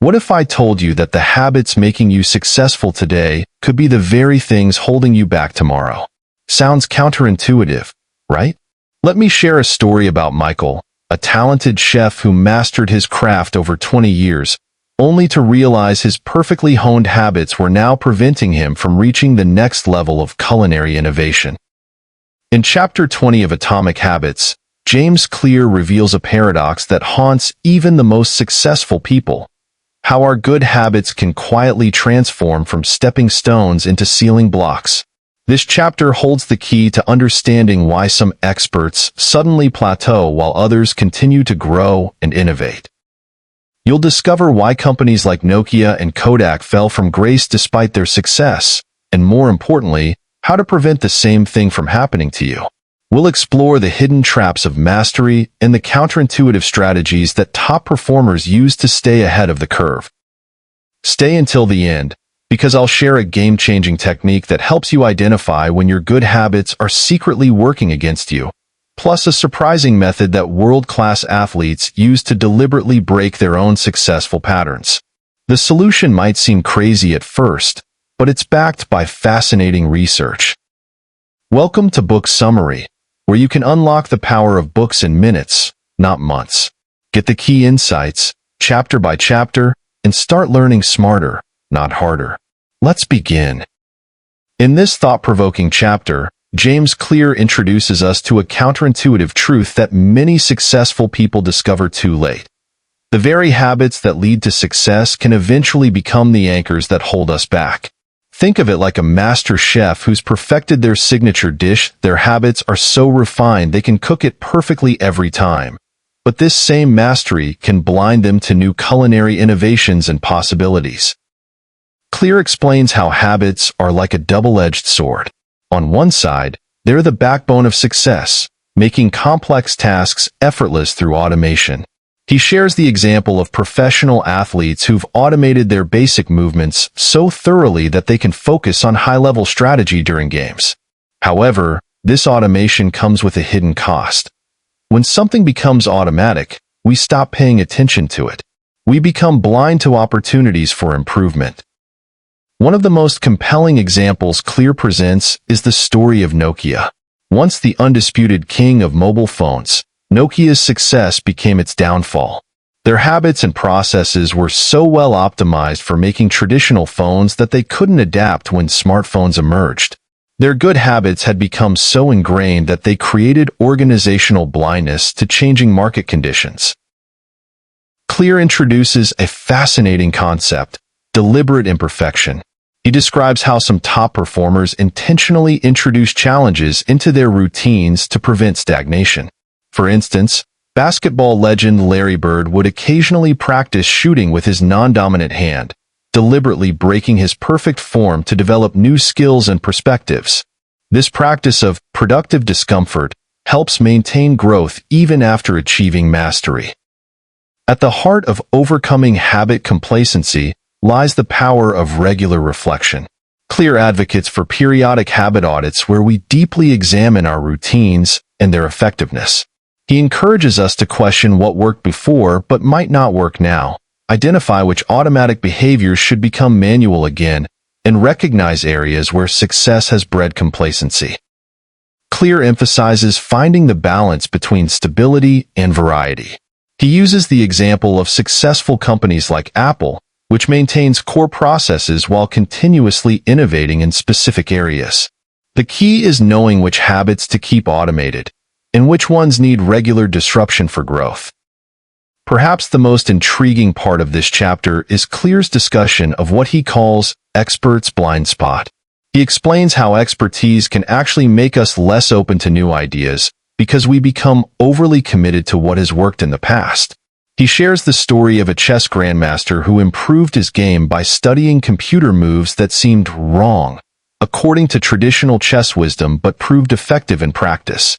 What if I told you that the habits making you successful today could be the very things holding you back tomorrow? Sounds counterintuitive, right? Let me share a story about Michael, a talented chef who mastered his craft over 20 years, only to realize his perfectly honed habits were now preventing him from reaching the next level of culinary innovation. In Chapter 20 of Atomic Habits, James Clear reveals a paradox that haunts even the most successful people: how our good habits can quietly transform from stepping stones into ceiling blocks. This chapter holds the key to understanding why some experts suddenly plateau while others continue to grow and innovate. You'll discover why companies like Nokia and Kodak fell from grace despite their success, and more importantly, how to prevent the same thing from happening to you. We'll explore the hidden traps of mastery and the counterintuitive strategies that top performers use to stay ahead of the curve. Stay until the end, because I'll share a game-changing technique that helps you identify when your good habits are secretly working against you, plus a surprising method that world-class athletes use to deliberately break their own successful patterns. The solution might seem crazy at first, but it's backed by fascinating research. Welcome to Book Summary, where you can unlock the power of books in minutes, not months. Get the key insights, chapter by chapter, and start learning smarter, not harder. Let's begin. In this thought-provoking chapter, James Clear introduces us to a counterintuitive truth that many successful people discover too late. The very habits that lead to success can eventually become the anchors that hold us back. Think of it like a master chef who's perfected their signature dish. Their habits are so refined they can cook it perfectly every time. But this same mastery can blind them to new culinary innovations and possibilities. Clear explains how habits are like a double-edged sword. On one side, they're the backbone of success, making complex tasks effortless through automation. He shares the example of professional athletes who've automated their basic movements so thoroughly that they can focus on high-level strategy during games. However, this automation comes with a hidden cost. When something becomes automatic, we stop paying attention to it. We become blind to opportunities for improvement. One of the most compelling examples Clear presents is the story of Nokia. Once the undisputed king of mobile phones, Nokia's success became its downfall. Their habits and processes were so well optimized for making traditional phones that they couldn't adapt when smartphones emerged. Their good habits had become so ingrained that they created organizational blindness to changing market conditions. Clear introduces a fascinating concept: deliberate imperfection. He describes how some top performers intentionally introduce challenges into their routines to prevent stagnation. For instance, basketball legend Larry Bird would occasionally practice shooting with his non-dominant hand, deliberately breaking his perfect form to develop new skills and perspectives. This practice of productive discomfort helps maintain growth even after achieving mastery. At the heart of overcoming habit complacency lies the power of regular reflection. Clear advocates for periodic habit audits where we deeply examine our routines and their effectiveness. He encourages us to question what worked before but might not work now, identify which automatic behaviors should become manual again, and recognize areas where success has bred complacency. Clear emphasizes finding the balance between stability and variety. He uses the example of successful companies like Apple, which maintains core processes while continuously innovating in specific areas. The key is knowing which habits to keep automated, and which ones need regular disruption for growth. Perhaps the most intriguing part of this chapter is Clear's discussion of what he calls experts' blind spot. He explains how expertise can actually make us less open to new ideas because we become overly committed to what has worked in the past. He shares the story of a chess grandmaster who improved his game by studying computer moves that seemed wrong, according to traditional chess wisdom, but proved effective in practice.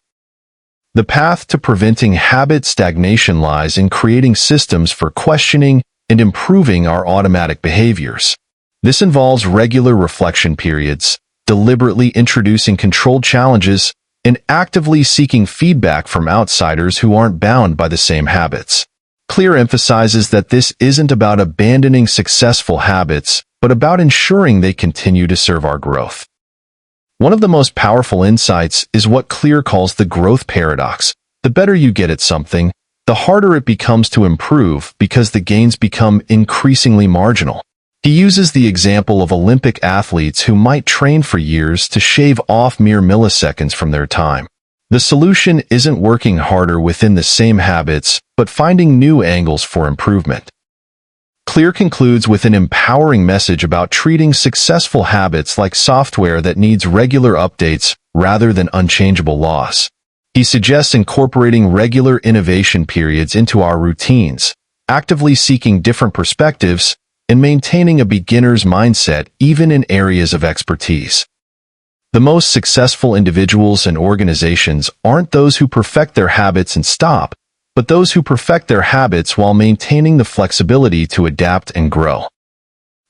The path to preventing habit stagnation lies in creating systems for questioning and improving our automatic behaviors. This involves regular reflection periods, deliberately introducing controlled challenges, and actively seeking feedback from outsiders who aren't bound by the same habits. Clear emphasizes that this isn't about abandoning successful habits, but about ensuring they continue to serve our growth. One of the most powerful insights is what Clear calls the growth paradox. The better you get at something, the harder it becomes to improve because the gains become increasingly marginal. He uses the example of Olympic athletes who might train for years to shave off mere milliseconds from their time. The solution isn't working harder within the same habits, but finding new angles for improvement. Clear concludes with an empowering message about treating successful habits like software that needs regular updates rather than unchangeable laws. He suggests incorporating regular innovation periods into our routines, actively seeking different perspectives, and maintaining a beginner's mindset even in areas of expertise. The most successful individuals and organizations aren't those who perfect their habits and stop, but those who perfect their habits while maintaining the flexibility to adapt and grow.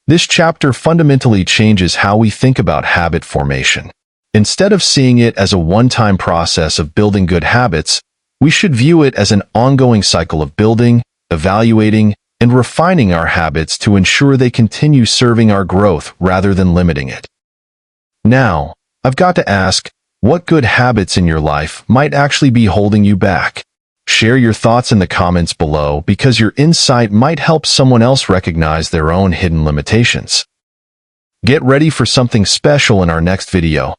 This chapter fundamentally changes how we think about habit formation. Instead of seeing it as a one-time process of building good habits, we should view it as an ongoing cycle of building, evaluating, and refining our habits to ensure they continue serving our growth rather than limiting it. Now, I've got to ask, what good habits in your life might actually be holding you back? Share your thoughts in the comments below because your insight might help someone else recognize their own hidden limitations. Get ready for something special in our next video.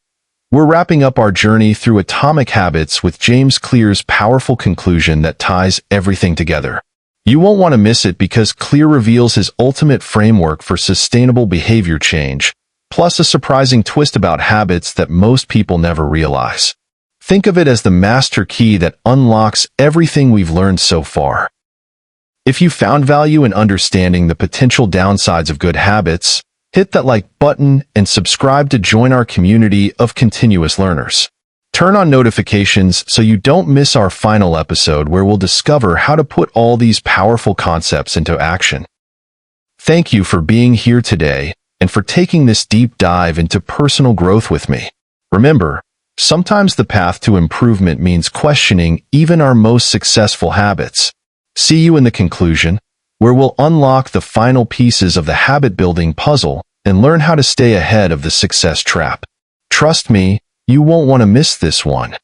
We're wrapping up our journey through atomic habits with James Clear's powerful conclusion that ties everything together. You won't want to miss it because Clear reveals his ultimate framework for sustainable behavior change, plus a surprising twist about habits that most people never realize. Think of it as the master key that unlocks everything we've learned so far. If you found value in understanding the potential downsides of good habits, hit that like button and subscribe to join our community of continuous learners. Turn on notifications so you don't miss our final episode where we'll discover how to put all these powerful concepts into action. Thank you for being here today and for taking this deep dive into personal growth with me. Remember, sometimes the path to improvement means questioning even our most successful habits. See you in the conclusion, where we'll unlock the final pieces of the habit-building puzzle and learn how to stay ahead of the success trap. Trust me, you won't want to miss this one.